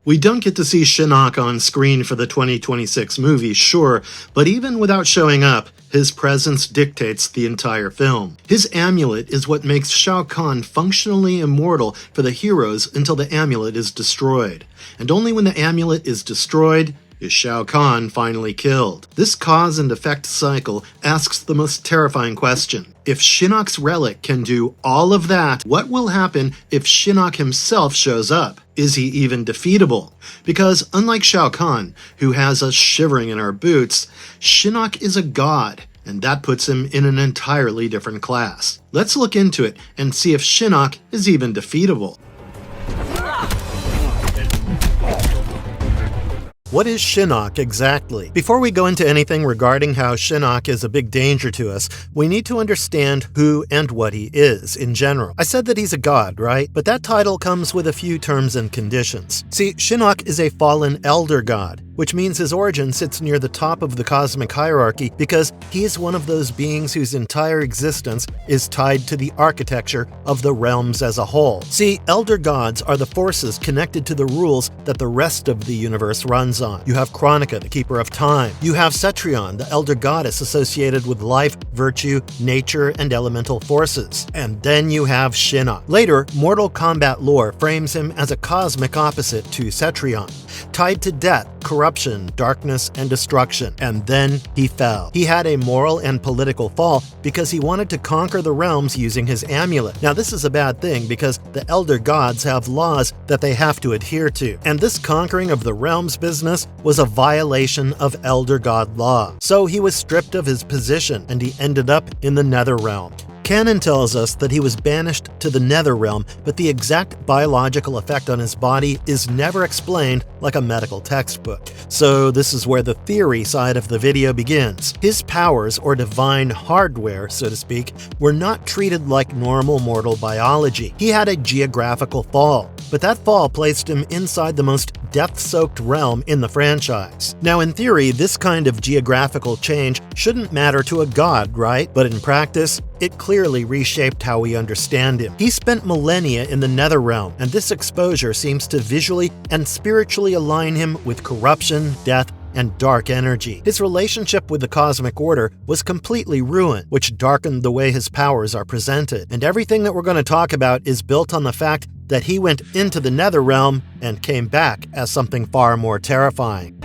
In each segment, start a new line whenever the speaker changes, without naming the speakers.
We don't get to see Shinnok on screen for the 2026 movie, sure, but even without showing up, his presence dictates the entire film. His amulet is what makes Shao Kahn functionally immortal for the heroes until the amulet is destroyed. And only when the amulet is destroyed is Shao Kahn finally killed. This cause and effect cycle asks the most terrifying question. If Shinnok's relic can do all of that, what will happen if Shinnok himself shows up? Is he even defeatable? Because unlike Shao Kahn, who has us shivering in our boots, Shinnok is a god, and that puts him in an entirely different class. Let's look into it and see if Shinnok is even defeatable. What is Shinnok exactly? Before we go into anything regarding how Shinnok is a big danger to us, we need to understand who and what he is in general. I said that he's a god, right? But that title comes with a few terms and conditions. See, Shinnok is a fallen elder god, which means his origin sits near the top of the cosmic hierarchy because he is one of those beings whose entire existence is tied to the architecture of the realms as a whole. See, elder gods are the forces connected to the rules that the rest of the universe runs on. You have Chronica, the keeper of time. You have Cetrion, the elder goddess associated with life, virtue, nature, and elemental forces. And then you have Shinnok. Later, Mortal Kombat lore frames him as a cosmic opposite to Cetrion, tied to death, corruption, darkness, and destruction. And then he fell. He had a moral and political fall because he wanted to conquer the realms using his amulet. Now, this is a bad thing because the elder gods have laws that they have to adhere to, and this conquering of the realms business was a violation of elder god law. So he was stripped of his position, and he ended up in the Nether Realm. Canon tells us that he was banished to the Nether Realm, but the exact biological effect on his body is never explained like a medical textbook. So this is where the theory side of the video begins. His powers, or divine hardware, so to speak, were not treated like normal mortal biology. He had a geographical fall, but that fall placed him inside the most death-soaked realm in the franchise. Now, in theory, this kind of geographical change shouldn't matter to a god, right? But in practice, it clearly reshaped how we understand him. He spent millennia in the Nether Realm, and this exposure seems to visually and spiritually align him with corruption, death, and dark energy. His relationship with the cosmic order was completely ruined, which darkened the way his powers are presented. And everything that we're going to talk about is built on the fact that he went into the Nether Realm and came back as something far more terrifying.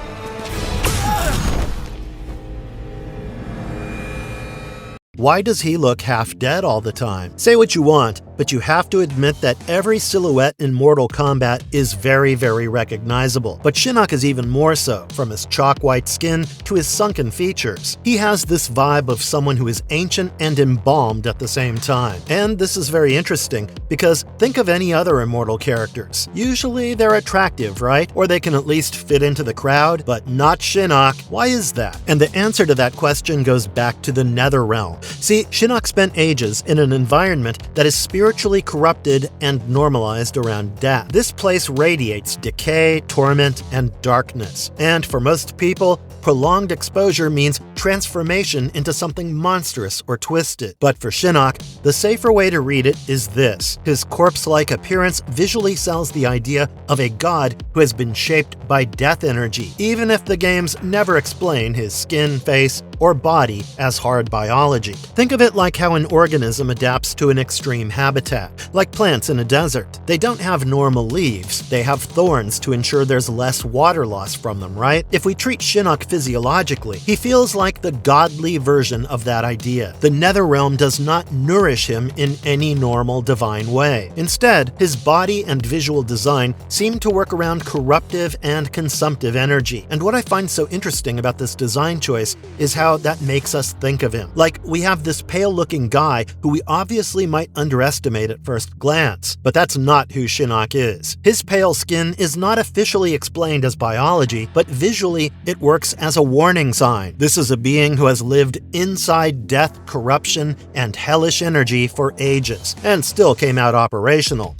Why does he look half dead all the time? Say what you want, but you have to admit that every silhouette in Mortal Kombat is very, very recognizable. But Shinnok is even more so, from his chalk-white skin to his sunken features. He has this vibe of someone who is ancient and embalmed at the same time. And this is very interesting, because think of any other immortal characters. Usually they're attractive, right? Or they can at least fit into the crowd, but not Shinnok. Why is that? And the answer to that question goes back to the Nether Realm. See, Shinnok spent ages in an environment that is spiritually corrupted and normalized around death. This place radiates decay, torment, and darkness. And for most people, prolonged exposure means transformation into something monstrous or twisted. But for Shinnok, the safer way to read it is this. His corpse-like appearance visually sells the idea of a god who has been shaped by death energy, even if the games never explain his skin, face, or body as hard biology. Think of it like how an organism adapts to an extreme habitat, like plants in a desert. They don't have normal leaves, they have thorns to ensure there's less water loss from them, right? If we treat Shinnok physiologically, he feels like the godly version of that idea. The Nether Realm does not nourish him in any normal divine way. Instead, his body and visual design seem to work around corruptive and consumptive energy. And what I find so interesting about this design choice is how that makes us think of him. Like, we have this pale-looking guy who we obviously might underestimate at first glance, but that's not who Shinnok is. His pale skin is not officially explained as biology, but visually it works as a warning sign. This is a being who has lived inside death, corruption, and hellish energy for ages, and still came out operational.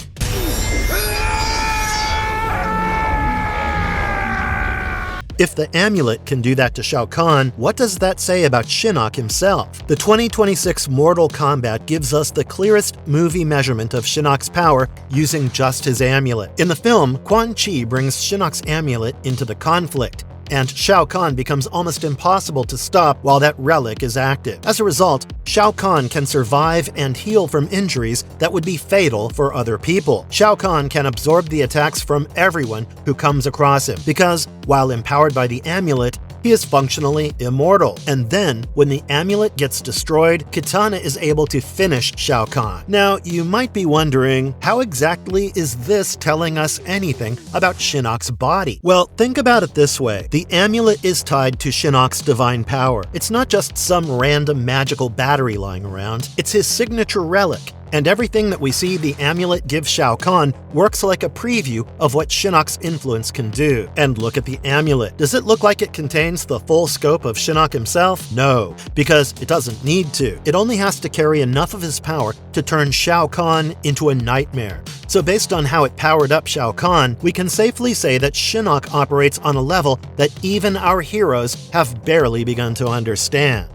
If the amulet can do that to Shao Kahn, what does that say about Shinnok himself? The 2026 Mortal Kombat gives us the clearest movie measurement of Shinnok's power using just his amulet. In the film, Quan Chi brings Shinnok's amulet into the conflict, and Shao Kahn becomes almost impossible to stop while that relic is active. As a result, Shao Kahn can survive and heal from injuries that would be fatal for other people. Shao Kahn can absorb the attacks from everyone who comes across him, because, while empowered by the amulet, he is functionally immortal. And then, when the amulet gets destroyed, Kitana is able to finish Shao Kahn. Now, you might be wondering, how exactly is this telling us anything about Shinnok's body? Well, think about it this way. The amulet is tied to Shinnok's divine power. It's not just some random magical battery lying around. It's his signature relic. And everything that we see the amulet gives Shao Kahn works like a preview of what Shinnok's influence can do. And look at the amulet. Does it look like it contains the full scope of Shinnok himself? No, because it doesn't need to. It only has to carry enough of his power to turn Shao Kahn into a nightmare. So based on how it powered up Shao Kahn, we can safely say that Shinnok operates on a level that even our heroes have barely begun to understand.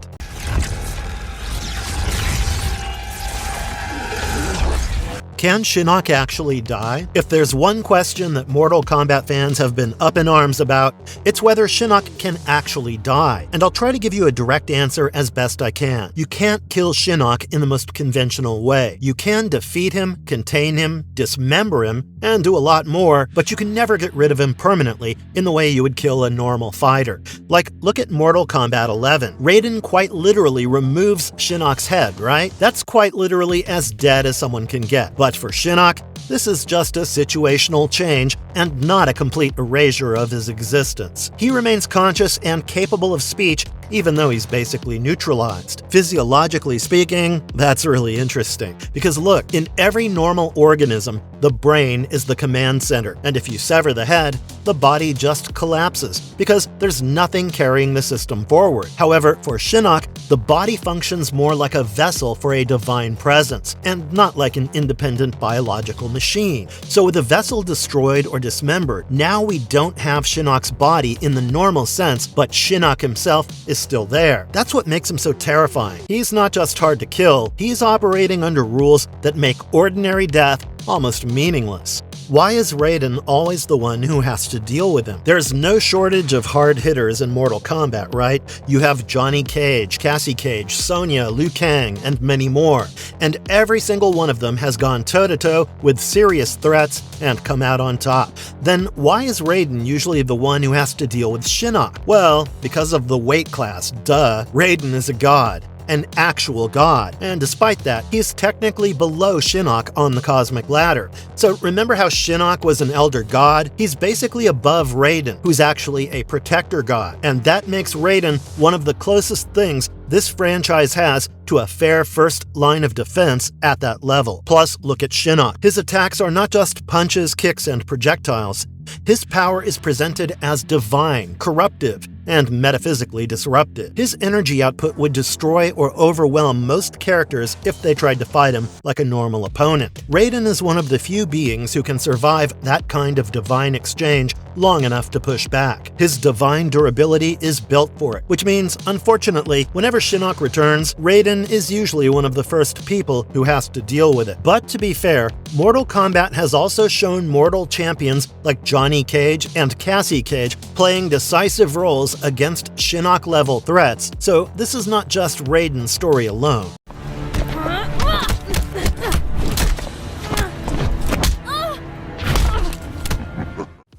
Can Shinnok actually die? If there's one question that Mortal Kombat fans have been up in arms about, it's whether Shinnok can actually die. And I'll try to give you a direct answer as best I can. You can't kill Shinnok in the most conventional way. You can defeat him, contain him, dismember him, and do a lot more, but you can never get rid of him permanently in the way you would kill a normal fighter. Like, look at Mortal Kombat 11. Raiden quite literally removes Shinnok's head, right? That's quite literally as dead as someone can get. But for Shinnok, this is just a situational change and not a complete erasure of his existence. He remains conscious and capable of speech even though he's basically neutralized. Physiologically speaking, that's really interesting. Because look, in every normal organism, the brain is the command center, and if you sever the head, the body just collapses, because there's nothing carrying the system forward. However, for Shinnok, the body functions more like a vessel for a divine presence, and not like an independent biological machine. So with the vessel destroyed or dismembered, now we don't have Shinnok's body in the normal sense, but Shinnok himself is still there. That's what makes him so terrifying. He's not just hard to kill, he's operating under rules that make ordinary death almost meaningless. Why is Raiden always the one who has to deal with him? There's no shortage of hard hitters in Mortal Kombat, right? You have Johnny Cage, Cassie Cage, Sonya, Liu Kang, and many more. And every single one of them has gone toe-to-toe with serious threats and come out on top. Then why is Raiden usually the one who has to deal with Shinnok? Well, because of the weight class, duh. Raiden is a god. An actual god, and despite that, he's technically below Shinnok on the cosmic ladder. So remember how Shinnok was an elder god? He's basically above Raiden, who's actually a protector god, and that makes Raiden one of the closest things this franchise has to a fair first line of defense at that level. Plus, look at Shinnok. His attacks are not just punches, kicks, and projectiles. His power is presented as divine, corruptive, and metaphysically disruptive. His energy output would destroy or overwhelm most characters if they tried to fight him like a normal opponent. Raiden is one of the few beings who can survive that kind of divine exchange long enough to push back. His divine durability is built for it, which means, unfortunately, whenever Shinnok returns, Raiden is usually one of the first people who has to deal with it. But to be fair, Mortal Kombat has also shown mortal champions like Johnny Cage and Cassie Cage playing decisive roles against Shinnok-level threats, so this is not just Raiden's story alone.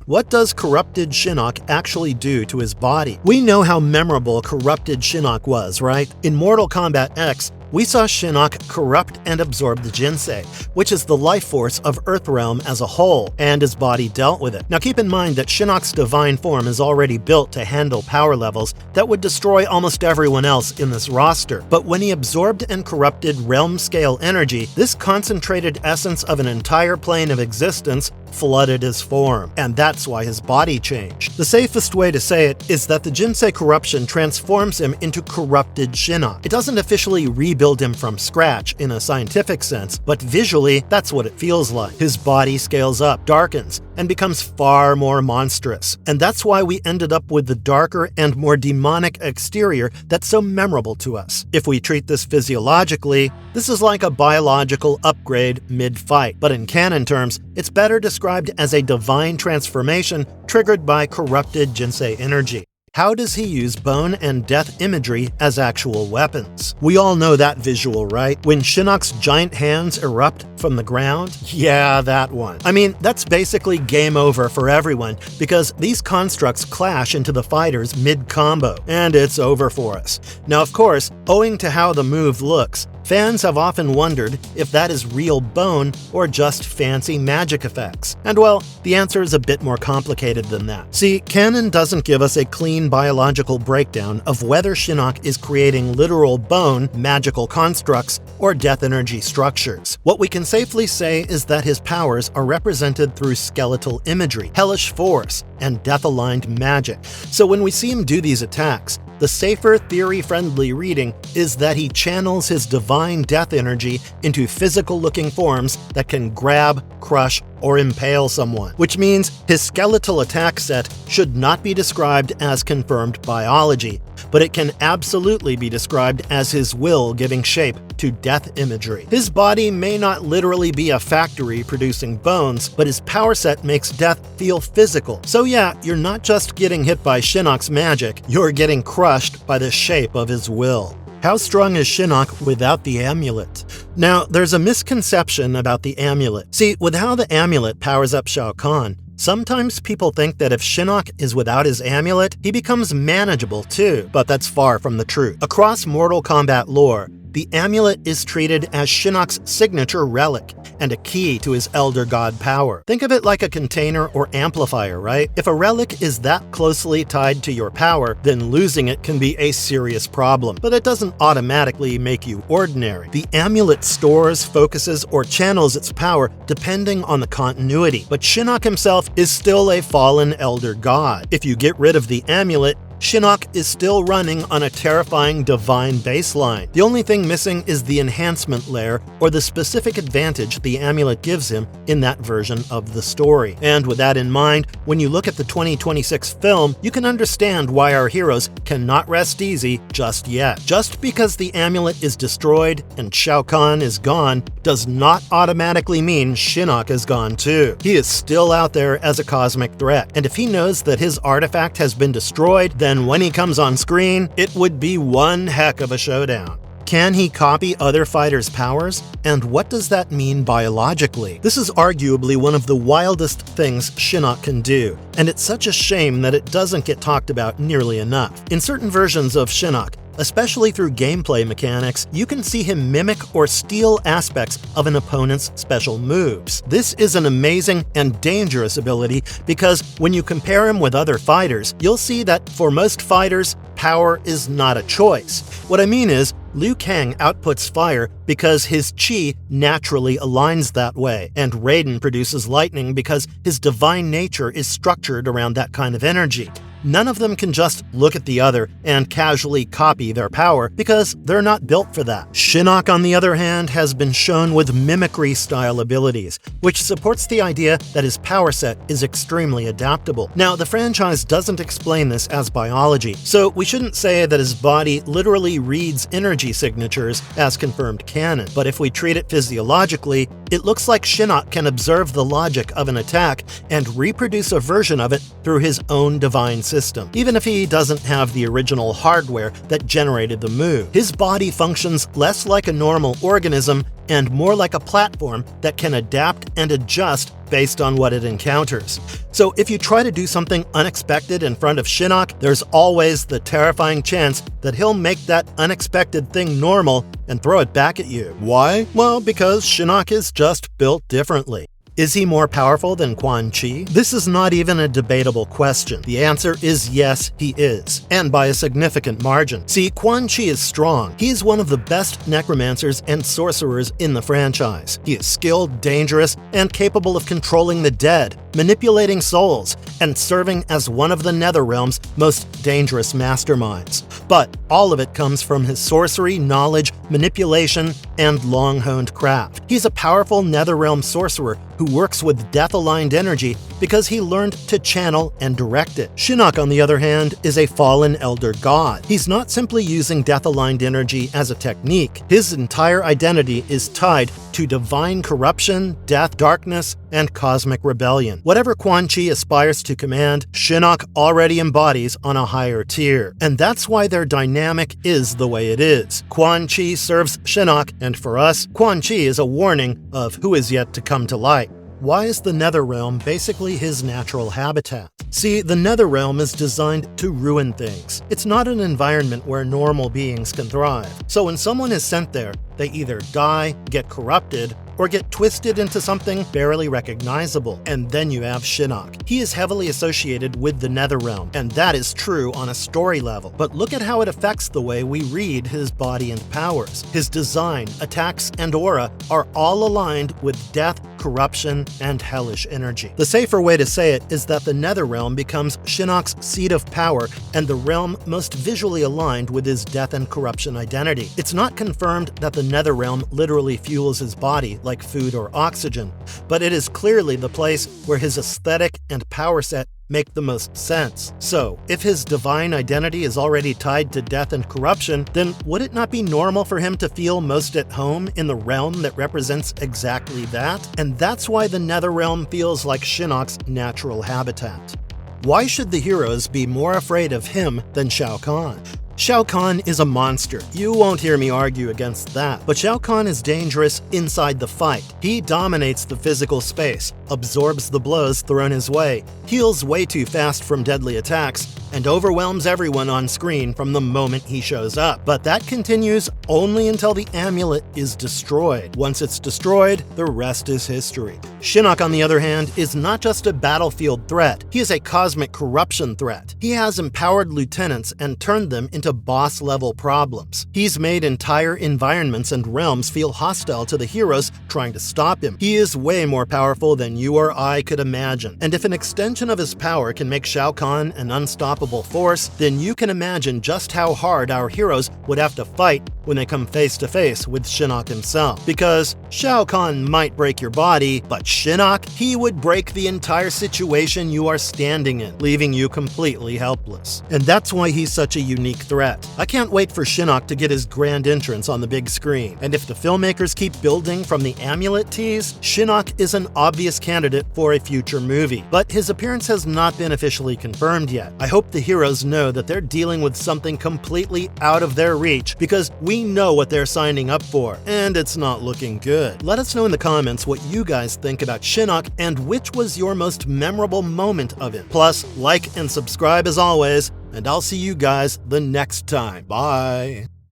What does corrupted Shinnok actually do to his body? We know how memorable corrupted Shinnok was, right? In Mortal Kombat X, we saw Shinnok corrupt and absorb the Jinsei, which is the life force of Earthrealm as a whole, and his body dealt with it. Now keep in mind that Shinnok's divine form is already built to handle power levels that would destroy almost everyone else in this roster. But when he absorbed and corrupted realm-scale energy, this concentrated essence of an entire plane of existence flooded his form, and that's why his body changed. The safest way to say it is that the Jinsei corruption transforms him into corrupted Shinnok. It doesn't officially rebuild build him from scratch in a scientific sense, but visually, that's what it feels like. His body scales up, darkens, and becomes far more monstrous. And that's why we ended up with the darker and more demonic exterior that's so memorable to us. If we treat this physiologically, this is like a biological upgrade mid-fight, but in canon terms, it's better described as a divine transformation triggered by corrupted Jinsei energy. How does he use bone and death imagery as actual weapons? We all know that visual, right? When Shinnok's giant hands erupt from the ground? Yeah, that one. I mean, that's basically game over for everyone, because these constructs clash into the fighters mid-combo, and it's over for us. Now, of course, owing to how the move looks, fans have often wondered if that is real bone or just fancy magic effects. And well, the answer is a bit more complicated than that. See, canon doesn't give us a clean biological breakdown of whether Shinnok is creating literal bone, magical constructs, or death energy structures. What we can safely say is that his powers are represented through skeletal imagery, hellish force, and death-aligned magic. So when we see him do these attacks, the safer, theory-friendly reading is that he channels his divine death energy into physical-looking forms that can grab, crush, or impale someone, which means his skeletal attack set should not be described as confirmed biology, but it can absolutely be described as his will giving shape to death imagery. His body may not literally be a factory producing bones, but his power set makes death feel physical. So yeah, you're not just getting hit by Shinnok's magic, you're getting crushed by the shape of his will. How strong is Shinnok without the amulet? Now, there's a misconception about the amulet. See, with how the amulet powers up Shao Kahn, sometimes people think that if Shinnok is without his amulet, he becomes manageable too, but that's far from the truth. Across Mortal Kombat lore, the amulet is treated as Shinnok's signature relic and a key to his Elder God power. Think of it like a container or amplifier, right? If a relic is that closely tied to your power, then losing it can be a serious problem, but it doesn't automatically make you ordinary. The amulet stores, focuses, or channels its power depending on the continuity, but Shinnok himself is still a fallen Elder God. If you get rid of the amulet, Shinnok is still running on a terrifying divine baseline. The only thing missing is the enhancement layer, or the specific advantage the amulet gives him in that version of the story. And with that in mind, when you look at the 2026 film, you can understand why our heroes cannot rest easy just yet. Just because the amulet is destroyed and Shao Kahn is gone does not automatically mean Shinnok is gone too. He is still out there as a cosmic threat, and if he knows that his artifact has been destroyed, then when he comes on screen, it would be one heck of a showdown. Can he copy other fighters' powers? And what does that mean biologically? This is arguably one of the wildest things Shinnok can do, and it's such a shame that it doesn't get talked about nearly enough. In certain versions of Shinnok, especially through gameplay mechanics, you can see him mimic or steal aspects of an opponent's special moves. This is an amazing and dangerous ability because when you compare him with other fighters, you'll see that for most fighters, power is not a choice. What I mean is, Liu Kang outputs fire because his chi naturally aligns that way, and Raiden produces lightning because his divine nature is structured around that kind of energy. None of them can just look at the other and casually copy their power because they're not built for that. Shinnok, on the other hand, has been shown with mimicry-style abilities, which supports the idea that his power set is extremely adaptable. Now, the franchise doesn't explain this as biology, so we shouldn't say that his body literally reads energy signatures as confirmed canon, but if we treat it physiologically, it looks like Shinnok can observe the logic of an attack and reproduce a version of it through his own divine system. Even if he doesn't have the original hardware that generated the move, his body functions less like a normal organism and more like a platform that can adapt and adjust based on what it encounters. So if you try to do something unexpected in front of Shinnok, there's always the terrifying chance that he'll make that unexpected thing normal and throw it back at you. Why? Well, because Shinnok is just built differently. Is he more powerful than Quan Chi? This is not even a debatable question. The answer is yes, he is, and by a significant margin. See, Quan Chi is strong. He is one of the best necromancers and sorcerers in the franchise. He is skilled, dangerous, and capable of controlling the dead, manipulating souls, and serving as one of the Nether Realm's most dangerous masterminds. But all of it comes from his sorcery, knowledge, manipulation, and long-honed craft. He's a powerful Nether Realm sorcerer who works with death-aligned energy because he learned to channel and direct it. Shinnok, on the other hand, is a fallen elder god. He's not simply using death-aligned energy as a technique. His entire identity is tied to divine corruption, death, darkness, and cosmic rebellion. Whatever Quan Chi aspires to command, Shinnok already embodies on a higher tier. And that's why their dynamic is the way it is. Quan Chi serves Shinnok, and for us, Quan Chi is a warning of who is yet to come to light. Why is the Nether Realm basically his natural habitat? See, the Nether Realm is designed to ruin things. It's not an environment where normal beings can thrive. So when someone is sent there, they either die, get corrupted, or get twisted into something barely recognizable. And then you have Shinnok. He is heavily associated with the Nether Realm, and that is true on a story level. But look at how it affects the way we read his body and powers. His design, attacks, and aura are all aligned with death, corruption, and hellish energy. The safer way to say it is that the Nether Realm becomes Shinnok's seat of power and the realm most visually aligned with his death and corruption identity. It's not confirmed that the Nether Realm literally fuels his body like food or oxygen, but it is clearly the place where his aesthetic and power set make the most sense. So, if his divine identity is already tied to death and corruption, then would it not be normal for him to feel most at home in the realm that represents exactly that? And that's why the Nether Realm feels like Shinnok's natural habitat. Why should the heroes be more afraid of him than Shao Kahn? Shao Kahn is a monster. You won't hear me argue against that. But Shao Kahn is dangerous inside the fight. He dominates the physical space, absorbs the blows thrown his way, heals way too fast from deadly attacks, and overwhelms everyone on screen from the moment he shows up. But that continues only until the amulet is destroyed. Once it's destroyed, the rest is history. Shinnok, on the other hand, is not just a battlefield threat. He is a cosmic corruption threat. He has empowered lieutenants and turned them into boss-level problems. He's made entire environments and realms feel hostile to the heroes trying to stop him. He is way more powerful than you or I could imagine. And if an extension of his power can make Shao Kahn an unstoppable force, then you can imagine just how hard our heroes would have to fight when they come face to face with Shinnok himself. Because Shao Kahn might break your body, but Shinnok, he would break the entire situation you are standing in, leaving you completely helpless. And that's why he's such a unique threat. I can't wait for Shinnok to get his grand entrance on the big screen. And if the filmmakers keep building from the amulet tease, Shinnok is an obvious candidate for a future movie. But his appearance has not been officially confirmed yet. I hope the heroes know that they're dealing with something completely out of their reach, because we know what they're signing up for, and it's not looking good. Let us know in the comments what you guys think about Shinnok and which was your most memorable moment of it. Plus, like and subscribe as always, and I'll see you guys the next time. Bye!